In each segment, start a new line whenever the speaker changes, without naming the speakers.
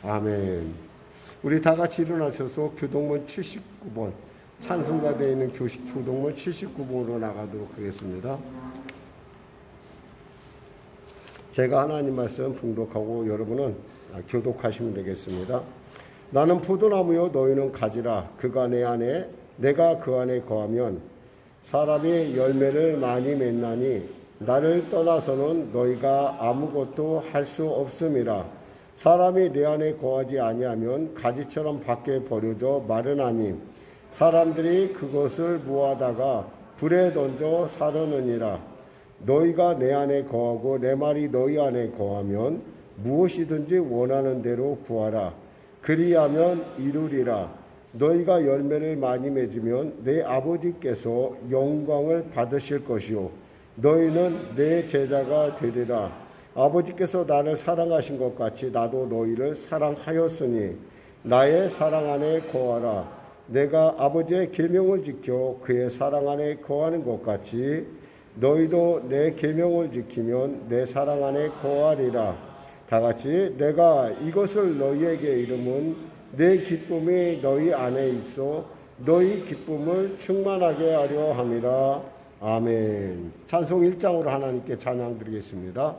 아멘. 우리 다 같이 일어나셔서 교동문 79번 찬송가 되어 있는 교동문 79번으로 나가도록 하겠습니다. 제가 하나님 말씀 봉독하고 여러분은 교독하시면 되겠습니다. 나는 포도나무요 너희는 가지라. 그가 내 안에 내가 그 안에 거하면 사람이 열매를 많이 맺나니 나를 떠나서는 너희가 아무것도 할 수 없음이라. 사람이 내 안에 거하지 아니하면 가지처럼 밖에 버려져 마르나니 사람들이 그것을 모아다가 불에 던져 사르느니라. 너희가 내 안에 거하고 내 말이 너희 안에 거하면 무엇이든지 원하는 대로 구하라. 그리하면 이루리라. 너희가 열매를 많이 맺으면 내 아버지께서 영광을 받으실 것이요 너희는 내 제자가 되리라. 아버지께서 나를 사랑하신 것 같이 나도 너희를 사랑하였으니 나의 사랑 안에 거하라. 내가 아버지의 계명을 지켜 그의 사랑 안에 거하는 것 같이 너희도 내 계명을 지키면 내 사랑 안에 거하리라. 다 같이 내가 이것을 너희에게 이름은 내 기쁨이 너희 안에 있어 너희 기쁨을 충만하게 하려 함이라. 아멘. 찬송 1장으로 하나님께 찬양 드리겠습니다.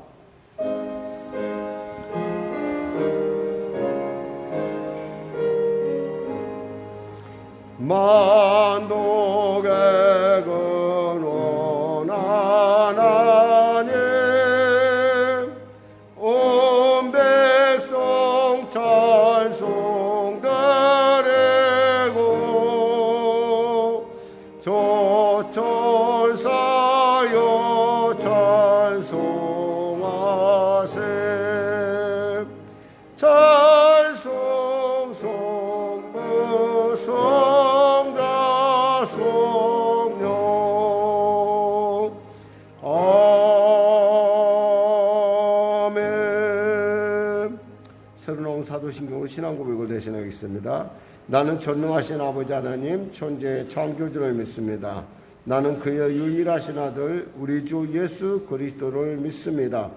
만독의 근원 하나님 온 백성 찬송 드리고 조천사여 찬송하세. 찬송 성부 성자 성령 아멘. 새로 나온 사도신경으로 신앙고백을 대신하겠습니다. 나는 전능하신 아버지 하나님 천지의 창조주를 믿습니다. 나는 그의 유일하신 아들 우리 주 예수 그리스도를 믿습니다.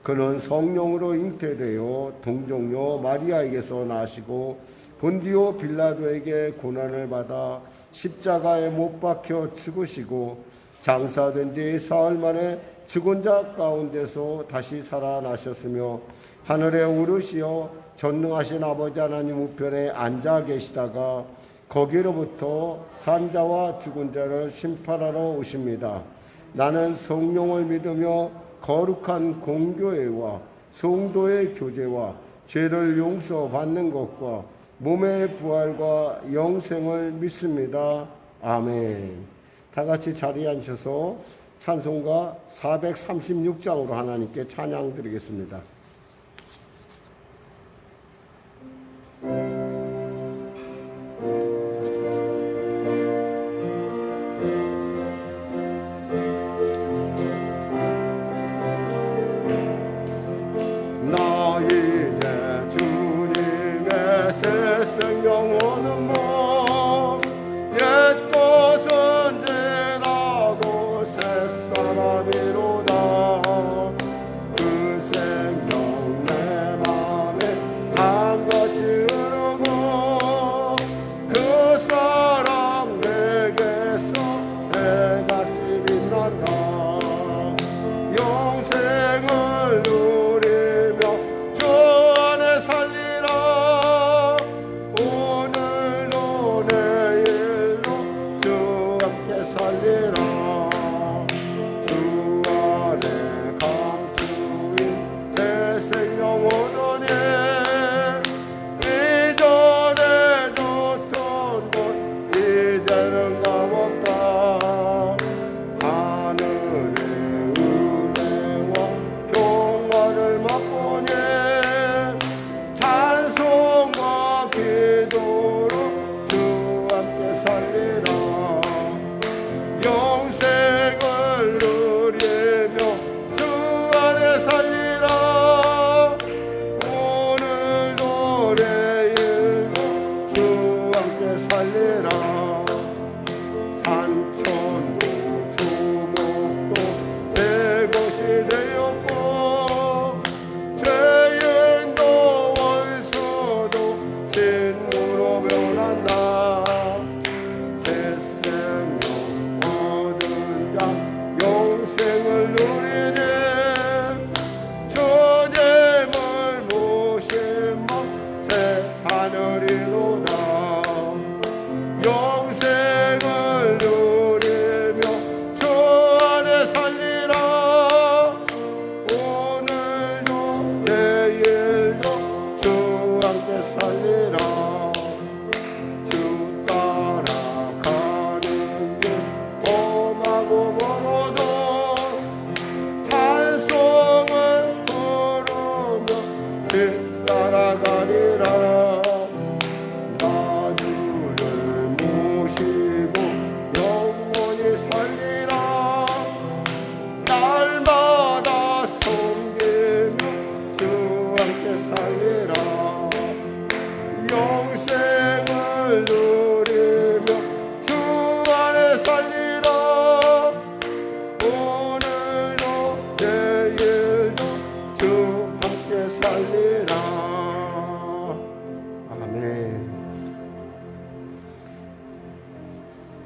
그는 성령으로 잉태되어 동정녀 마리아에게서 나시고 본디오 빌라도에게 고난을 받아 십자가에 못 박혀 죽으시고 장사된 지 사흘 만에 죽은 자 가운데서 다시 살아나셨으며 하늘에 오르시어 전능하신 아버지 하나님 우편에 앉아 계시다가 거기로부터 산자와 죽은 자를 심판하러 오십니다. 나는 성령을 믿으며 거룩한 공교회와 성도의 교제와 죄를 용서받는 것과 몸의 부활과 영생을 믿습니다. 아멘. 다 같이 자리에 앉으셔서 찬송가 436장으로 하나님께 찬양 드리겠습니다.
오늘도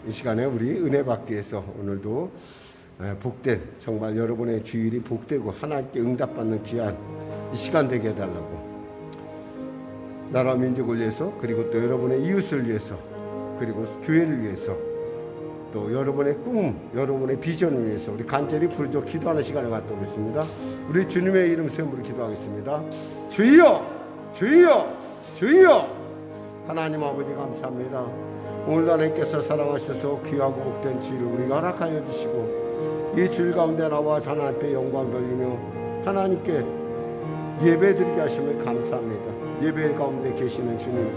이 시간에 우리 은혜 받기 위해서 오늘도 복된, 정말 여러분의 주일이 복되고 하나님께 응답받는 귀한 이 시간 되게 해달라고, 나라 민족을 위해서, 그리고 또 여러분의 이웃을 위해서, 그리고 교회를 위해서, 또 여러분의 꿈, 여러분의 비전을 위해서 우리 간절히 부르짖어 기도하는 시간을 갖도록 하겠습니다. 우리 주님의 이름 세움으로 기도하겠습니다. 주여, 주여, 주여. 하나님 아버지 감사합니다. 오늘도 하나님께서 사랑하셔서 귀하고 복된 주일을 우리가 허락하여 주시고, 이 주일 가운데 나와 하나님 앞에 영광 돌리며 하나님께 예배드리게 하심을 감사합니다. 예배 가운데 계시는 주님,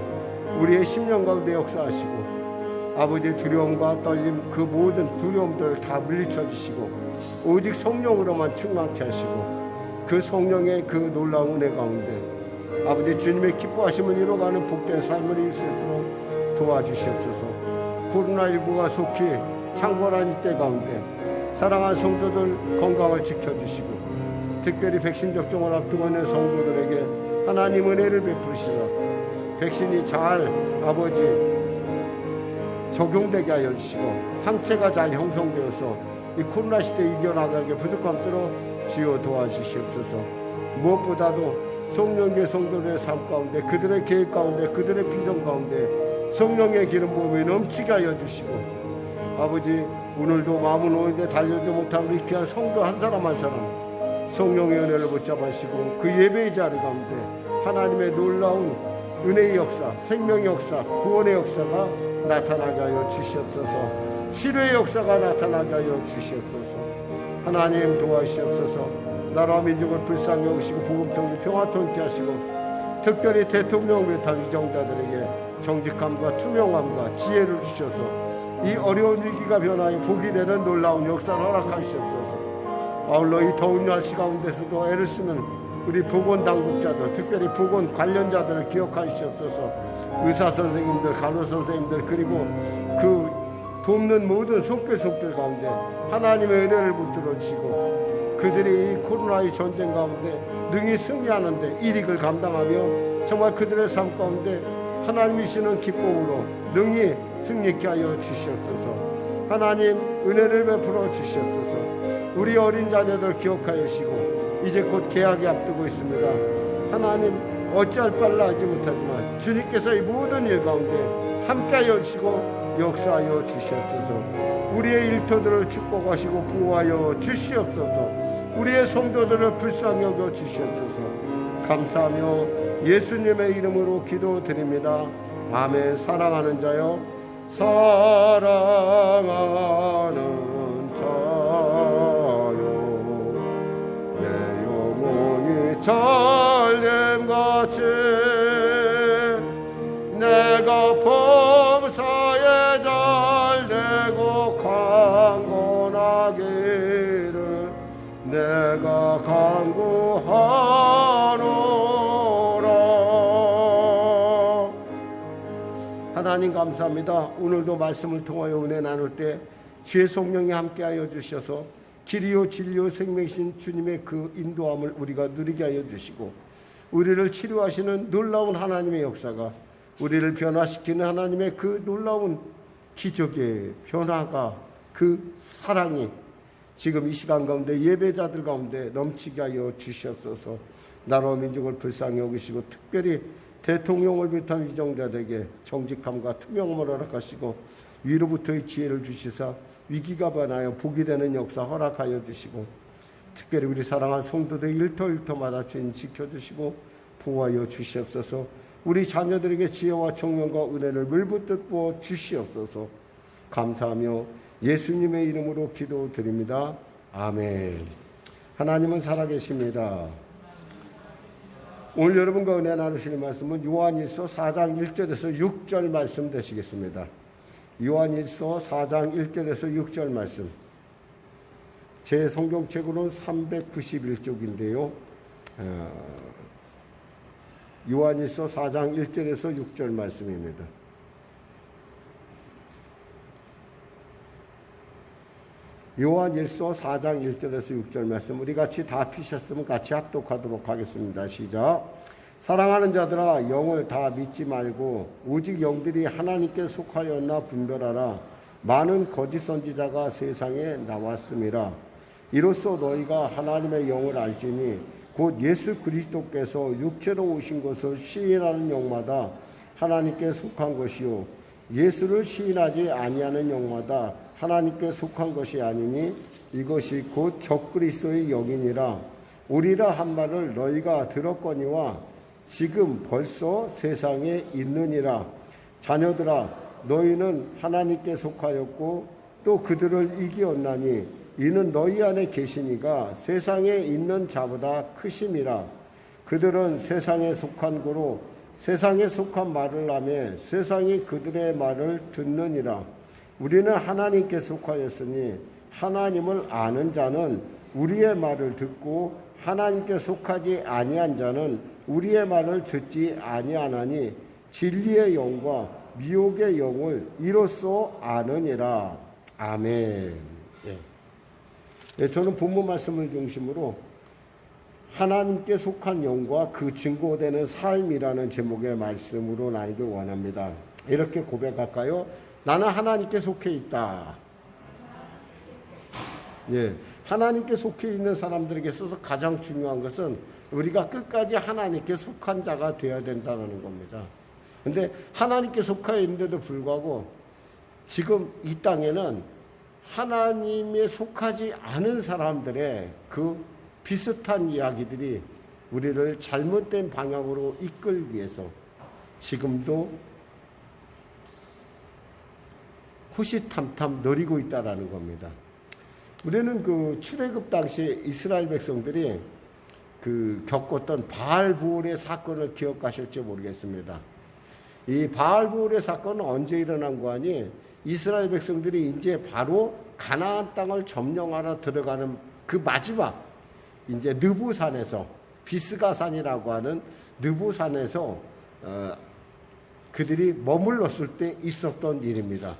우리의 심령 가운데 역사하시고, 아버지의 두려움과 떨림, 그 모든 두려움들을 다 물리쳐 주시고 오직 성령으로만 충만케 하시고, 그 성령의 그 놀라운 은혜 가운데 아버지 주님의 기뻐하심을 이뤄가는 복된 삶을 이룰 수 있도록 도와주시옵소서. 코로나19가 속히 창궐한 이때 가운데 사랑하는 성도들 건강을 지켜주시고, 특별히 백신 접종을 앞두고 있는 성도들에게 하나님 은혜를 베푸시라. 백신이 잘 아버지 적용되게 하여 주시고, 항체가 잘 형성되어서 이 코로나 시대 이겨나가게 부족함대로 주여 도와주시옵소서. 무엇보다도 성령의 성도들의 삶 가운데, 그들의 계획 가운데, 그들의 비전 가운데 성령의 기름 부음이 넘치게 하여 주시고, 아버지 오늘도 마음은 오는데 달려지 못한 우리 귀한 성도 한 사람 한 사람 성령의 은혜를 붙잡으시고, 그 예배의 자리 가운데 하나님의 놀라운 은혜의 역사, 생명의 역사, 구원의 역사가 나타나게 하여 주시옵소서. 치료의 역사가 나타나게 하여 주시옵소서. 하나님 도와주시옵소서. 나라와 민족을 불쌍히 여기시고 복음통일 평화통일케 하시고, 특별히 대통령 외타 위정자들에게 정직함과 투명함과 지혜를 주셔서 이 어려운 위기가 변화해 복이 되는 놀라운 역사를 허락하시옵소서. 아울러 이 더운 날씨 가운데서도 애를 쓰는 우리 보건당국자들, 특별히 보건 관련자들을 기억하시옵소서. 의사선생님들, 간호선생님들, 그리고 그 돕는 모든 속죄속들 가운데 하나님의 은혜를 붙들어 주시고, 그들이 이 코로나의 전쟁 가운데 능히 승리하는데 일익을 감당하며 정말 그들의 삶 가운데 하나님이 주시는 기쁨으로 능히 승리케 하여 주시옵소서. 하나님 은혜를 베풀어 주시옵소서. 우리 어린 자녀들 기억하여 주시고, 이제 곧 개학이 앞두고 있습니다. 하나님 어찌할 바를 알지 못하지만 주님께서 이 모든 일 가운데 함께하여 주시고 역사하여 주시옵소서. 우리의 일터들을 축복하시고 보호하여 주시옵소서. 우리의 성도들을 불쌍히 여겨 주시옵소서. 감사하며 예수님의 이름으로 기도드립니다. 아멘. 사랑하는 자여, 사랑하는 자여, 내 영혼이 전렘같이 내가 범사에 잘되고 강건하기를 내가 간구하노라. 하나님 감사합니다. 오늘도 말씀을 통하여 은혜 나눌 때 주의 성령이 함께하여 주셔서 길이요 진리요 생명이신 주님의 그 인도함을 우리가 누리게 하여 주시고, 우리를 치료하시는 놀라운 하나님의 역사가, 우리를 변화시키는 하나님의 그 놀라운 기적의 변화가, 그 사랑이 지금 이 시간 가운데 예배자들 가운데 넘치게 하여 주시옵소서. 나라와 민족을 불쌍히 여기시고, 특별히 대통령을 비롯한 위정자들에게 정직함과 투명함을 허락하시고, 위로부터의 지혜를 주시사 위기가 변하여 복이 되는 역사 허락하여 주시고, 특별히 우리 사랑하는 성도들 일터일터마다 주님 지켜주시고 보호하여 주시옵소서. 우리 자녀들에게 지혜와 청명과 은혜를 물붓듯 부어 주시옵소서. 감사하며 예수님의 이름으로 기도드립니다. 아멘. 하나님은 살아계십니다. 오늘 여러분과 은혜 나누시는 말씀은 요한일서 4장 1절에서 6절 말씀 되시겠습니다. 요한일서 4장 1절에서 6절 말씀, 제 성경책으로는 391쪽인데요. 요한일서 4장 1절에서 6절 말씀입니다. 요한일서 4장 1절에서 6절 말씀, 우리 같이 다 피셨으면 같이 합독하도록 하겠습니다. 시작. 사랑하는 자들아, 영을 다 믿지 말고 오직 영들이 하나님께 속하였나 분별하라. 많은 거짓 선지자가 세상에 나왔음이라. 이로써 너희가 하나님의 영을 알지니 곧 예수 그리스도께서 육체로 오신 것을 시인하는 영마다 하나님께 속한 것이요 예수를 시인하지 아니하는 영마다 하나님께 속한 것이 아니니 이것이 곧 적그리스도의 영이니라. 오리라 한 말을 너희가 들었거니와 지금 벌써 세상에 있느니라. 자녀들아, 너희는 하나님께 속하였고 또 그들을 이기었나니 이는 너희 안에 계시니가 세상에 있는 자보다 크심이라. 그들은 세상에 속한 고로 세상에 속한 말을 하며 세상이 그들의 말을 듣느니라. 우리는 하나님께 속하였으니 하나님을 아는 자는 우리의 말을 듣고 하나님께 속하지 아니한 자는 우리의 말을 듣지 아니하나니 진리의 영과 미혹의 영을 이로써 아느니라. 아멘. 저는 본문 말씀을 중심으로 하나님께 속한 영과 그 증거되는 삶이라는 제목의 말씀으로 나누길 원합니다. 이렇게 고백할까요? 나는 하나님께 속해 있다. 하나님께 속해 있는 사람들에게 있어서 가장 중요한 것은 우리가 끝까지 하나님께 속한 자가 되어야 된다는 겁니다. 근데 하나님께 속해 있는데도 불구하고 지금 이 땅에는 하나님에 속하지 않은 사람들의 그 비슷한 이야기들이 우리를 잘못된 방향으로 이끌기 위해서 지금도 호시탐탐 노리고 있다라는 겁니다. 우리는 그 출애굽 당시에 이스라엘 백성들이 겪었던 바알부올의 사건을 기억하실지 모르겠습니다. 이 바알부올의 사건은 언제 일어난 거 아니? 이스라엘 백성들이 이제 바로 가나안 땅을 점령하러 들어가는 그 마지막 이제 느부산에서 비스가산이라고 하는 느부산에서 그들이 머물렀을 때 있었던 일입니다.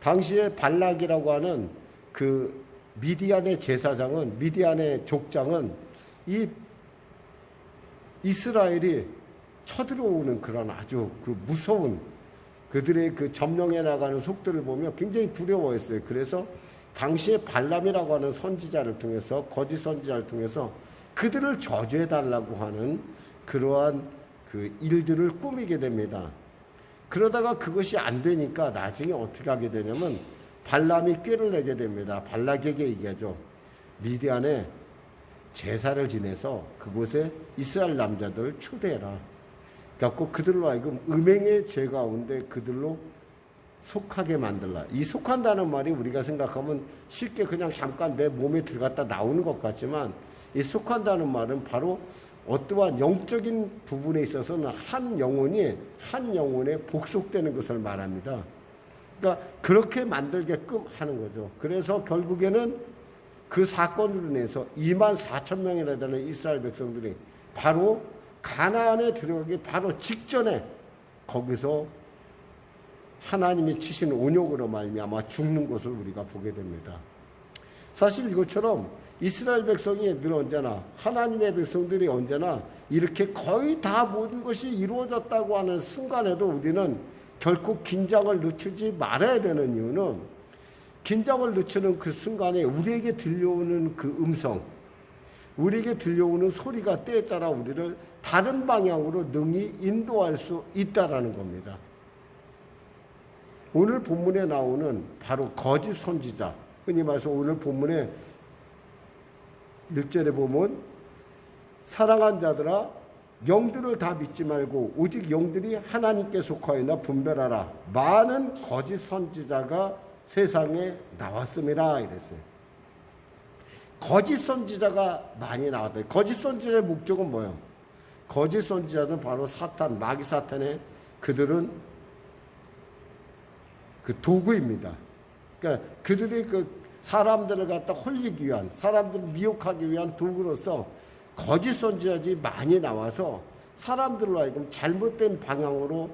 당시에 발락이라고 하는 그 미디안의 제사장은 미디안의 족장은 이 이스라엘이 쳐들어오는 그런 아주 그 무서운 그들의 그 점령해 나가는 속도를 보며 굉장히 두려워했어요. 그래서 당시에 발람이라고 하는 선지자를 통해서 거짓 선지자를 통해서 그들을 저주해 달라고 하는 그러한 그 일들을 꾸미게 됩니다. 그러다가 그것이 안 되니까 나중에 어떻게 하게 되냐면 발람이 꾀를 내게 됩니다. 발락에게 얘기하죠. 미디안에 제사를 지내서 그곳에 이스라엘 남자들을 초대해라. 그래서 그들로 하여금 음행의 죄 가운데 그들로 속하게 만들라. 이 속한다는 말이 우리가 생각하면 쉽게 그냥 잠깐 내 몸에 들어갔다 나오는 것 같지만 이 속한다는 말은 바로 어떠한 영적인 부분에 있어서는 한 영혼이 한 영혼에 복속되는 것을 말합니다. 그러니까 그렇게 만들게끔 하는 거죠. 그래서 결국에는 그 사건으로 인해서 24,000명이나 되는 이스라엘 백성들이 바로 가나안에 들어가기 바로 직전에 거기서 하나님이 치신 온욕으로 말미암아 죽는 것을 우리가 보게 됩니다. 사실 이것처럼 이스라엘 백성이 늘 언제나 하나님의 백성들이 언제나 이렇게 거의 다 모든 것이 이루어졌다고 하는 순간에도 우리는 결코 긴장을 늦추지 말아야 되는 이유는 긴장을 늦추는 그 순간에 우리에게 들려오는 그 음성, 우리에게 들려오는 소리가 때에 따라 우리를 다른 방향으로 능히 인도할 수 있다라는 겁니다. 오늘 본문에 나오는 바로 거짓 선지자, 흔히 말해서 오늘 본문에 1절에 보면 사랑한 자들아 영들을 다 믿지 말고 오직 영들이 하나님께 속하였나 분별하라. 많은 거짓 선지자가 세상에 나왔음이라 이랬어요. 거짓 선지자가 많이 나왔다. 거짓 선지자의 목적은 뭐예요? 거짓 선지자는 바로 사탄, 마귀 사탄의 그들은 그 도구입니다. 그러니까 그들이 그 사람들을 갖다 홀리기 위한, 사람들을 미혹하기 위한 도구로서 거짓 선지자들이 많이 나와서 사람들로 하여금 잘못된 방향으로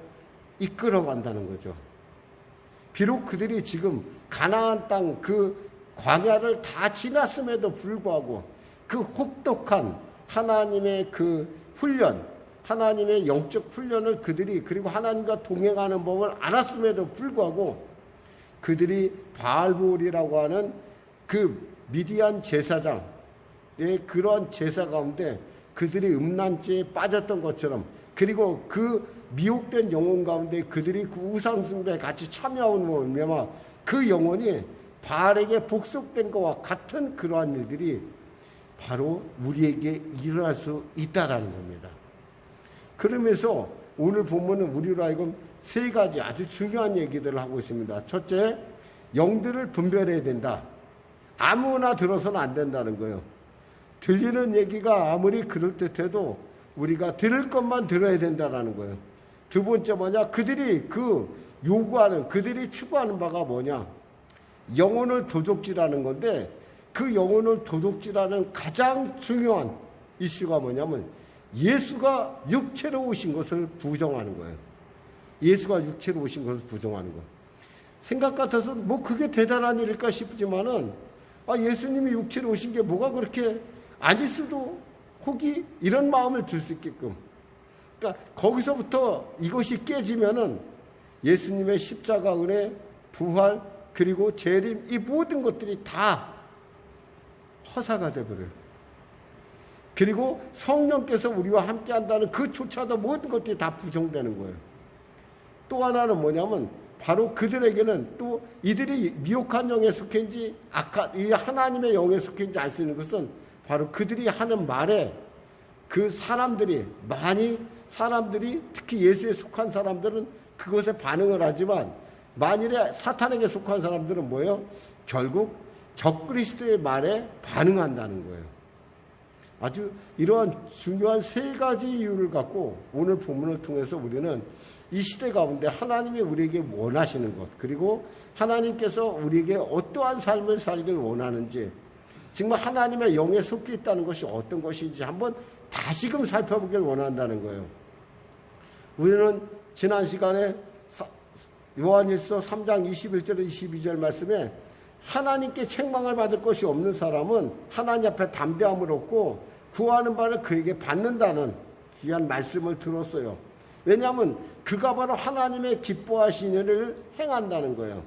이끌어간다는 거죠. 비록 그들이 지금 가나안 땅 그 광야를 다 지났음에도 불구하고 그 혹독한 하나님의 그 훈련, 하나님의 영적 훈련을 그들이 그리고 하나님과 동행하는 법을 알았음에도 불구하고 그들이 바알볼이라고 하는 그 미디안 제사장의 그러한 제사 가운데 그들이 음란죄에 빠졌던 것처럼, 그리고 그 미혹된 영혼 가운데 그들이 그 우상숭배에 같이 참여하는 말미암아 그 영혼이 바알에게 복속된 것과 같은 그러한 일들이 바로 우리에게 일어날 수 있다라는 겁니다. 그러면서 오늘 본문은 우리로 하여금 세 가지 아주 중요한 얘기들을 하고 있습니다. 첫째, 영들을 분별해야 된다. 아무나 들어서는 안 된다는 거예요. 들리는 얘기가 아무리 그럴듯해도 우리가 들을 것만 들어야 된다는 거예요. 두 번째 뭐냐? 그들이 요구하는, 그들이 추구하는 바가 뭐냐? 영혼을 도둑질하는 건데, 그 영혼을 도둑질하는 가장 중요한 이슈가 뭐냐면 예수가 육체로 오신 것을 부정하는 거예요. 예수가 육체로 오신 것을 부정하는 거예요. 생각 같아서 뭐 그게 대단한 일일까 싶지만은, 예수님이 육체로 오신 게 뭐가 그렇게 아닐 수도 혹이 이런 마음을 들 수 있게끔. 그러니까 거기서부터 이것이 깨지면은 예수님의 십자가 은혜, 부활, 그리고 재림, 이 모든 것들이 다 허사가 되버려요. 그리고 성령께서 우리와 함께 한다는 그조차도 모든 것들이 다 부정되는 거예요. 또 하나는 뭐냐면 바로 그들에게는 또 이들이 미혹한 영에 속했는지 이 하나님의 영에 속했는지 알 수 있는 것은 바로 그들이 하는 말에 그 사람들이 특히 예수에 속한 사람들은 그것에 반응을 하지만 만일에 사탄에게 속한 사람들은 뭐예요? 결국 적그리스도의 말에 반응한다는 거예요. 아주 이러한 중요한 세 가지 이유를 갖고 오늘 본문을 통해서 우리는 이 시대 가운데 하나님이 우리에게 원하시는 것, 그리고 하나님께서 우리에게 어떠한 삶을 살길 원하는지, 정말 하나님의 영에 속해 있다는 것이 어떤 것인지 한번 다시금 살펴보길 원한다는 거예요. 우리는 지난 시간에 요한일서 3장 21절 22절 말씀에 하나님께 책망을 받을 것이 없는 사람은 하나님 앞에 담대함을 얻고 구하는 바를 그에게 받는다는 귀한 말씀을 들었어요. 왜냐하면 그가 바로 하나님의 기뻐하시는 일을 행한다는 거예요.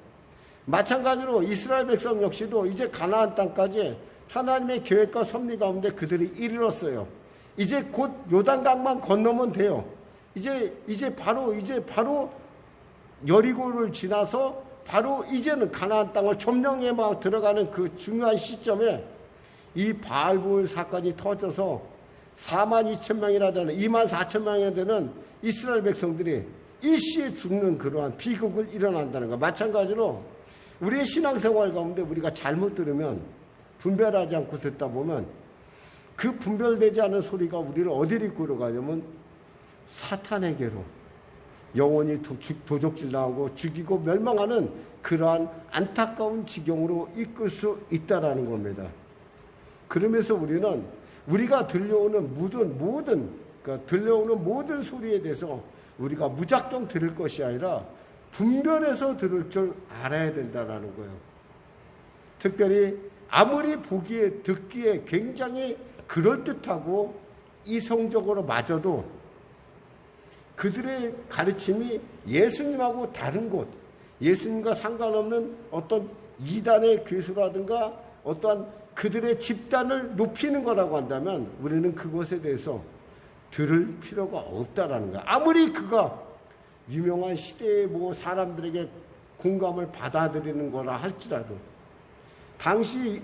마찬가지로 이스라엘 백성 역시도 이제 가나안 땅까지 하나님의 계획과 섭리 가운데 그들이 이르렀어요. 이제 곧 요단강만 건너면 돼요. 이제 바로 여리고를 지나서 바로 이제는 가나안 땅을 점령해 막 들어가는 그 중요한 시점에 이 바알볼 사건이 터져서 42,000명이나 되는 24,000명이나 되는 이스라엘 백성들이 일시에 죽는 그러한 비극을 일어난다는 거. 마찬가지로 우리의 신앙생활 가운데 우리가 잘못 들으면 분별하지 않고 듣다 보면 그 분별되지 않은 소리가 우리를 어디로 이끌어 가냐면 사탄에게로 영원히 도적질당하고 죽이고 멸망하는 그러한 안타까운 지경으로 이끌 수 있다라는 겁니다. 그러면서 우리는 우리가 들려오는 모든 소리에 대해서 우리가 무작정 들을 것이 아니라 분별해서 들을 줄 알아야 된다라는 거예요. 특별히 아무리 듣기에 굉장히 그럴듯하고 이성적으로 맞아도 그들의 가르침이 예수님하고 다른 곳, 예수님과 상관없는 어떤 이단의 괴수라든가 어떠한 그들의 집단을 높이는 거라고 한다면 우리는 그것에 대해서 들을 필요가 없다라는 거야. 아무리 그가 유명한 시대의 사람들에게 공감을 받아들이는 거라 할지라도 당시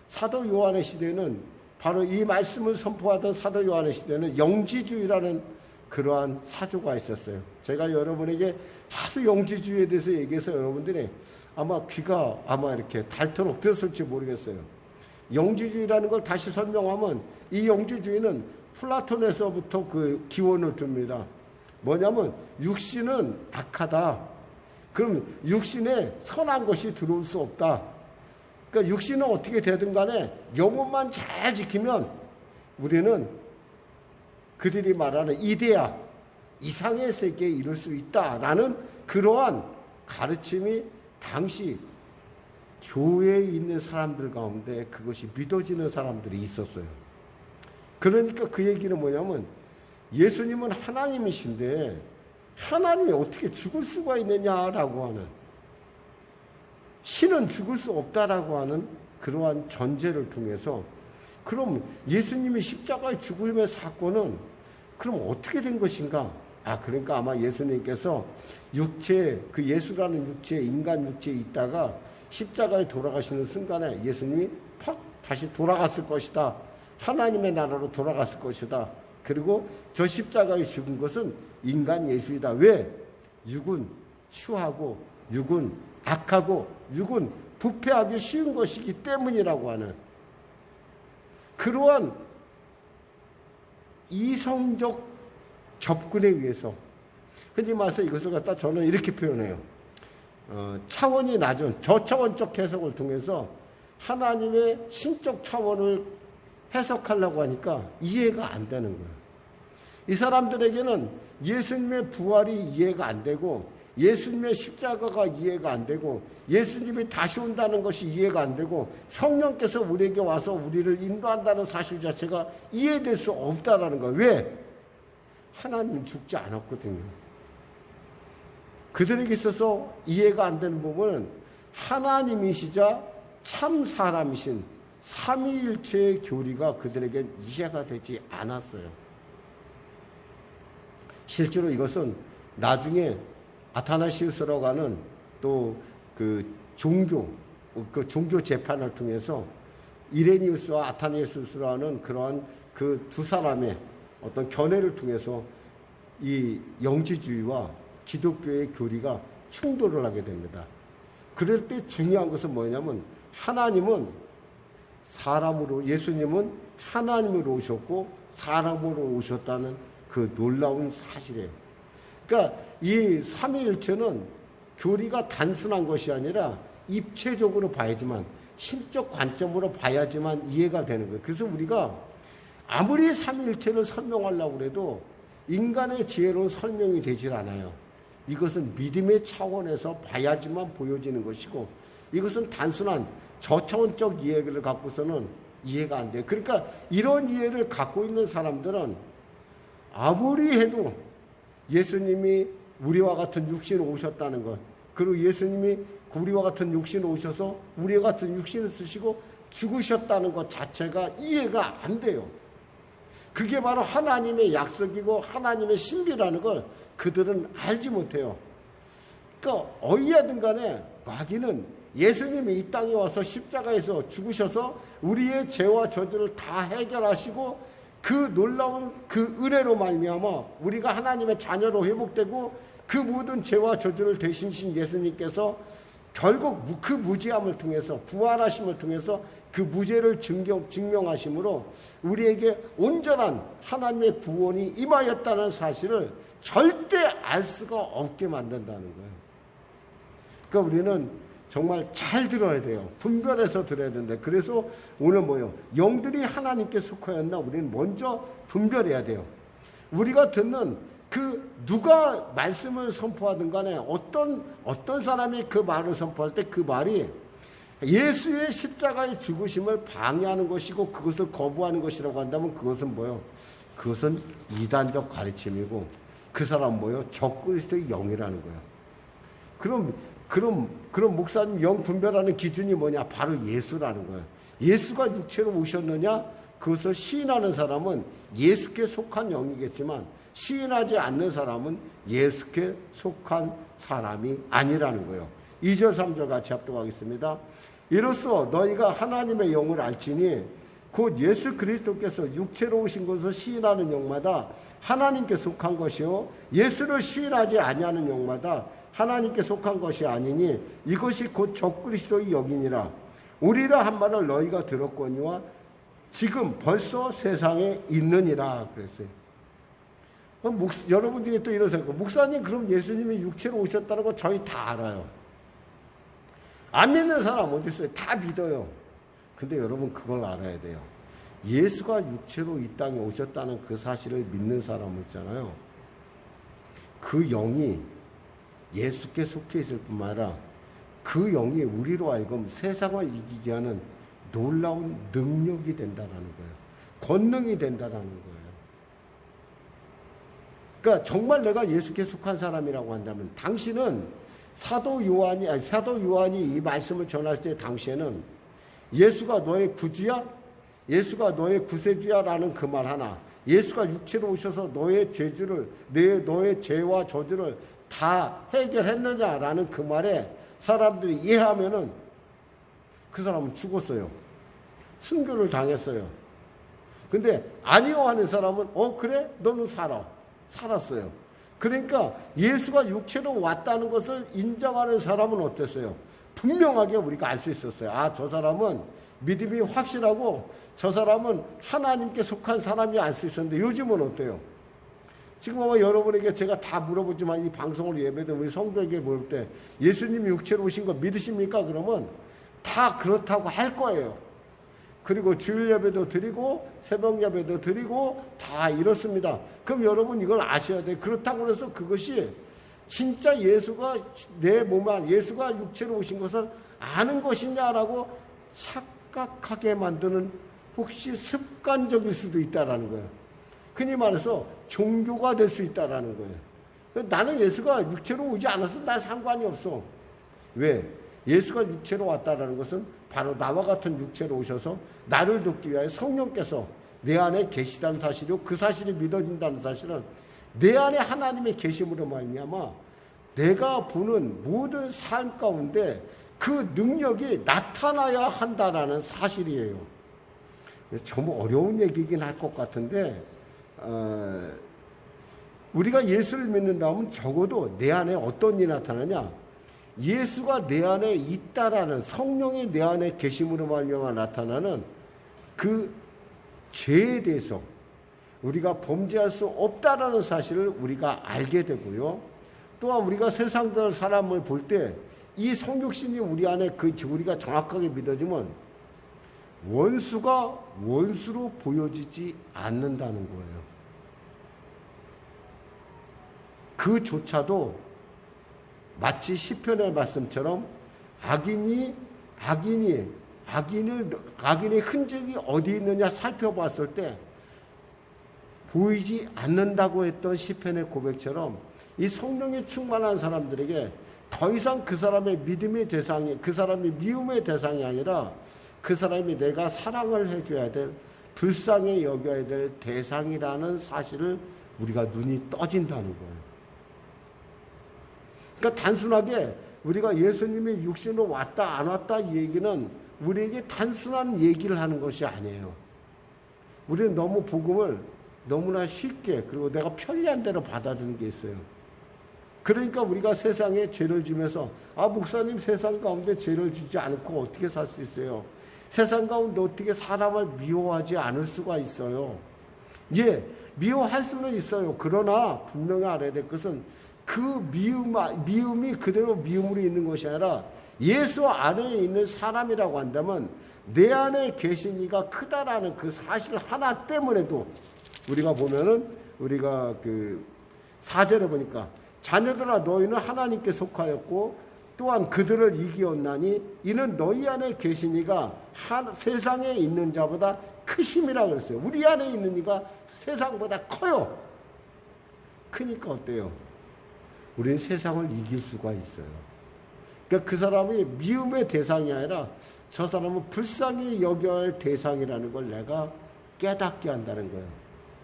사도 요한의 시대에는 바로 이 말씀을 선포하던 사도 요한의 시대에는 영지주의라는 그러한 사조가 있었어요. 제가 여러분에게 하도 영지주의에 대해서 얘기해서 여러분들이 아마 귀가 이렇게 닳도록 들었을지 모르겠어요. 영지주의라는 걸 다시 설명하면 이 영지주의는 플라톤에서부터 그 기원을 둡니다. 뭐냐면 육신은 악하다. 그럼 육신에 선한 것이 들어올 수 없다. 그러니까 육신은 어떻게 되든 간에 영혼만 잘 지키면 우리는 그들이 말하는 이데아, 이상의 세계에 이룰 수 있다라는 그러한 가르침이 당시 교회에 있는 사람들 가운데 그것이 믿어지는 사람들이 있었어요. 그러니까 그 얘기는 뭐냐면 예수님은 하나님이신데 하나님이 어떻게 죽을 수가 있느냐라고 하는, 신은 죽을 수 없다라고 하는 그러한 전제를 통해서 그럼 예수님이 십자가에 죽음의 사건은 그럼 어떻게 된 것인가? 그러니까 아마 예수님께서 육체, 그 예수라는 육체, 인간 육체에 있다가 십자가에 돌아가시는 순간에 예수님이 팍 다시 돌아갔을 것이다. 하나님의 나라로 돌아갔을 것이다. 그리고 저 십자가에 죽은 것은 인간 예수이다. 왜? 육은 추하고 육은 악하고 육은 부패하기 쉬운 것이기 때문이라고 하는 그러한 이성적 접근에 의해서 흔히 말해서 이것을 갖다 저는 이렇게 표현해요. 차원이 낮은 저차원적 해석을 통해서 하나님의 신적 차원을 해석하려고 하니까 이해가 안 되는 거예요. 이 사람들에게는 예수님의 부활이 이해가 안 되고 예수님의 십자가가 이해가 안 되고 예수님이 다시 온다는 것이 이해가 안 되고 성령께서 우리에게 와서 우리를 인도한다는 사실 자체가 이해될 수 없다라는 거예요. 왜? 하나님은 죽지 않았거든요. 그들에게 있어서 이해가 안 되는 부분은 하나님이시자 참 사람이신 삼위일체의 교리가 그들에게 이해가 되지 않았어요. 실제로 이것은 나중에 아타나시우스라고 하는 또 그 종교 재판을 통해서 이레니우스와 아타나시우스라고 하는 그러한 그 두 사람의 어떤 견해를 통해서 이 영지주의와 기독교의 교리가 충돌을 하게 됩니다. 그럴 때 중요한 것은 뭐냐면 하나님은 사람으로, 예수님은 하나님으로 오셨고 사람으로 오셨다는 그 놀라운 사실이에요. 그러니까 이 삼위일체는 교리가 단순한 것이 아니라 입체적으로 봐야지만 신적 관점으로 봐야지만 이해가 되는 거예요. 그래서 우리가 아무리 삼위일체를 설명하려고 해도 인간의 지혜로운 설명이 되질 않아요. 이것은 믿음의 차원에서 봐야지만 보여지는 것이고 이것은 단순한 저차원적 이해를 갖고서는 이해가 안 돼요. 그러니까 이런 이해를 갖고 있는 사람들은 아무리 해도 예수님이 우리와 같은 육신을 오셨다는 것, 그리고 예수님이 우리와 같은 육신을 오셔서 우리와 같은 육신을 쓰시고 죽으셨다는 것 자체가 이해가 안 돼요. 그게 바로 하나님의 약속이고 하나님의 신비라는 걸 그들은 알지 못해요. 그러니까 어디야든 간에 마귀는 예수님이 이 땅에 와서 십자가에서 죽으셔서 우리의 죄와 저주를 다 해결하시고 그 놀라운 그 은혜로 말미암아 우리가 하나님의 자녀로 회복되고 그 모든 죄와 저주를 대신신 예수님께서 결국 그 무죄함을 통해서 부활하심을 통해서 그 무죄를 증명하심으로 우리에게 온전한 하나님의 구원이 임하였다는 사실을 절대 알 수가 없게 만든다는 거예요. 그러니까 우리는 정말 잘 들어야 돼요. 분별해서 들어야 되는데 그래서 오늘 뭐예요? 영들이 하나님께 속하였나 우리는 먼저 분별해야 돼요. 우리가 듣는 그 누가 말씀을 선포하든 간에 어떤 사람이 그 말을 선포할 때 그 말이 예수의 십자가의 죽으심을 방해하는 것이고 그것을 거부하는 것이라고 한다면 그것은 뭐예요? 그것은 이단적 가르침이고 그 사람 뭐예요? 적그리스도의 영이라는 거예요. 그럼 목사님 영 분별하는 기준이 뭐냐? 바로 예수라는 거예요. 예수가 육체로 오셨느냐? 그것을 시인하는 사람은 예수께 속한 영이겠지만 시인하지 않는 사람은 예수께 속한 사람이 아니라는 거예요. 2절 3절 같이 합독하겠습니다. 이로써 너희가 하나님의 영을 알지니 곧 예수 그리스도께서 육체로 오신 것을 시인하는 영마다 하나님께 속한 것이요 예수를 시인하지 아니하는 영마다 하나님께 속한 것이 아니니 이것이 곧 적그리스도의 영이니라. 우리라 한 말을 너희가 들었거니와 지금 벌써 세상에 있느니라 그랬어요. 여러분 중에 또 이런 생각, 목사님 그럼 예수님이 육체로 오셨다는 거 저희 다 알아요. 안 믿는 사람 어디 있어요? 다 믿어요. 근데 여러분 그걸 알아야 돼요. 예수가 육체로 이 땅에 오셨다는 그 사실을 믿는 사람은 있잖아요. 그 영이 예수께 속해 있을 뿐만 아니라 그 영이 우리로 하여금 세상을 이기게 하는 놀라운 능력이 된다는 거예요. 권능이 된다는 거예요. 그러니까 정말 내가 예수께 속한 사람이라고 한다면 당신은 사도 요한이 이 말씀을 전할 때 당시에는 예수가 너의 구주야? 예수가 너의 구세주야라는 그 말 하나, 예수가 육체로 오셔서 너의 죄와 저주를 다 해결했느냐라는 그 말에 사람들이 이해하면은 그 사람은 죽었어요. 순교를 당했어요. 근데 아니요 하는 사람은 그래? 너는 살았어요. 그러니까 예수가 육체로 왔다는 것을 인정하는 사람은 어땠어요? 분명하게 우리가 알 수 있었어요. 저 사람은 믿음이 확실하고 저 사람은 하나님께 속한 사람이 알 수 있었는데 요즘은 어때요? 지금 아마 여러분에게 제가 다 물어보지만 이 방송을 예배든 우리 성도에게 물을 때 예수님이 육체로 오신 거 믿으십니까? 그러면 다 그렇다고 할 거예요. 그리고 주일 예배도 드리고 새벽 예배도 드리고 다 이렇습니다. 그럼 여러분 이걸 아셔야 돼요. 그렇다고 해서 그것이 진짜 예수가 내 몸 안 예수가 육체로 오신 것을 아는 것이냐라고 착각하게 만드는 혹시 습관적일 수도 있다라는 거예요. 흔히 말해서 종교가 될 수 있다라는 거예요. 나는 예수가 육체로 오지 않아서 나 상관이 없어. 왜? 예수가 육체로 왔다라는 것은 바로 나와 같은 육체로 오셔서 나를 돕기 위하여 성령께서 내 안에 계시다는 사실이고 그 사실이 믿어진다는 사실은 내 안에 하나님의 계심으로 말미암아 내가 보는 모든 삶 가운데 그 능력이 나타나야 한다라는 사실이에요. 좀 어려운 얘기긴 할 것 같은데 우리가 예수를 믿는다면 적어도 내 안에 어떤 일이 나타나냐? 예수가 내 안에 있다라는 성령이 내 안에 계심으로 말미암아 나타나는 그 죄에 대해서 우리가 범죄할 수 없다라는 사실을 우리가 알게 되고요. 또한 우리가 세상 사람을 볼 때 이 성육신이 우리 안에 우리가 정확하게 믿어지면 원수가 원수로 보여지지 않는다는 거예요. 그조차도 마치 시편의 말씀처럼 악인의 흔적이 어디 있느냐 살펴봤을 때 보이지 않는다고 했던 시편의 고백처럼 이 성령이 충만한 사람들에게 더 이상 그 사람의 믿음의 대상이, 그 사람이 미움의 대상이 아니라 그 사람이 내가 사랑을 해줘야 될, 불쌍히 여겨야 될 대상이라는 사실을 우리가 눈이 떠진다는 거예요. 그러니까 단순하게 우리가 예수님이 육신으로 왔다 안 왔다 이 얘기는 우리에게 단순한 얘기를 하는 것이 아니에요. 우리는 너무 복음을 너무나 쉽게 그리고 내가 편리한 대로 받아들이는 게 있어요. 그러니까 우리가 세상에 죄를 지면서 목사님 세상 가운데 죄를 지지 않고 어떻게 살 수 있어요? 세상 가운데 어떻게 사람을 미워하지 않을 수가 있어요? 예, 미워할 수는 있어요. 그러나 분명히 알아야 될 것은 그 미움이 그대로 미움으로 있는 것이 아니라 예수 안에 있는 사람이라고 한다면 내 안에 계신 이가 크다라는 그 사실 하나 때문에도 우리가 보면은 우리가 그 4절에 보니까 자녀들아 너희는 하나님께 속하였고 또한 그들을 이기었나니 이는 너희 안에 계신 이가 세상에 있는 자보다 크심이라 그랬어요. 우리 안에 있는 이가 세상보다 커요. 크니까 어때요? 우리는 세상을 이길 수가 있어요. 그러니까 그 사람이 미움의 대상이 아니라 저 사람은 불쌍히 여겨야 할 대상이라는 걸 내가 깨닫게 한다는 거예요.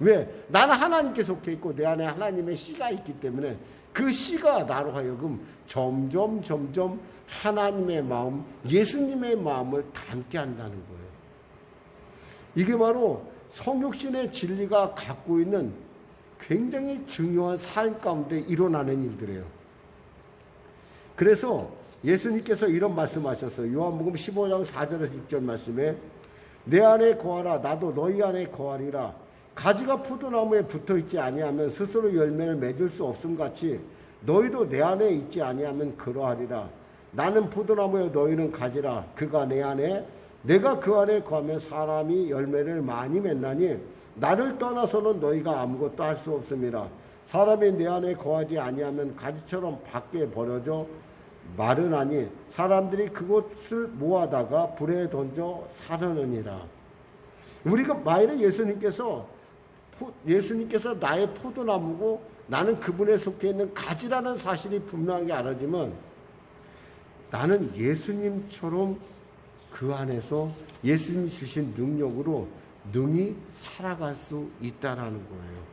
왜? 나는 하나님께 속해 있고 내 안에 하나님의 씨가 있기 때문에 그 씨가 나로 하여금 점점 하나님의 마음, 예수님의 마음을 닮게 한다는 거예요. 이게 바로 성육신의 진리가 갖고 있는 굉장히 중요한 삶 가운데 일어나는 일들이에요. 그래서 예수님께서 이런 말씀하셨어요. 요한복음 15장 4절에서 6절 말씀에 내 안에 거하라 나도 너희 안에 거하리라. 가지가 포도나무에 붙어있지 아니하면 스스로 열매를 맺을 수 없음 같이 너희도 내 안에 있지 아니하면 그러하리라. 나는 포도나무여 너희는 가지라. 그가 내 안에 내가 그 안에 거하면 사람이 열매를 많이 맺나니 나를 떠나서는 너희가 아무것도 할 수 없음이라. 사람이 내 안에 거하지 아니하면 가지처럼 밖에 버려져 마르나니 사람들이 그것을 모아다가 불에 던져 사르느니라. 우리가 만일에 예수님께서 나의 포도나무고 나는 그분에 속해 있는 가지라는 사실이 분명하게 알아지면 나는 예수님처럼 그 안에서 예수님이 주신 능력으로 능히 살아갈 수 있다라는 거예요.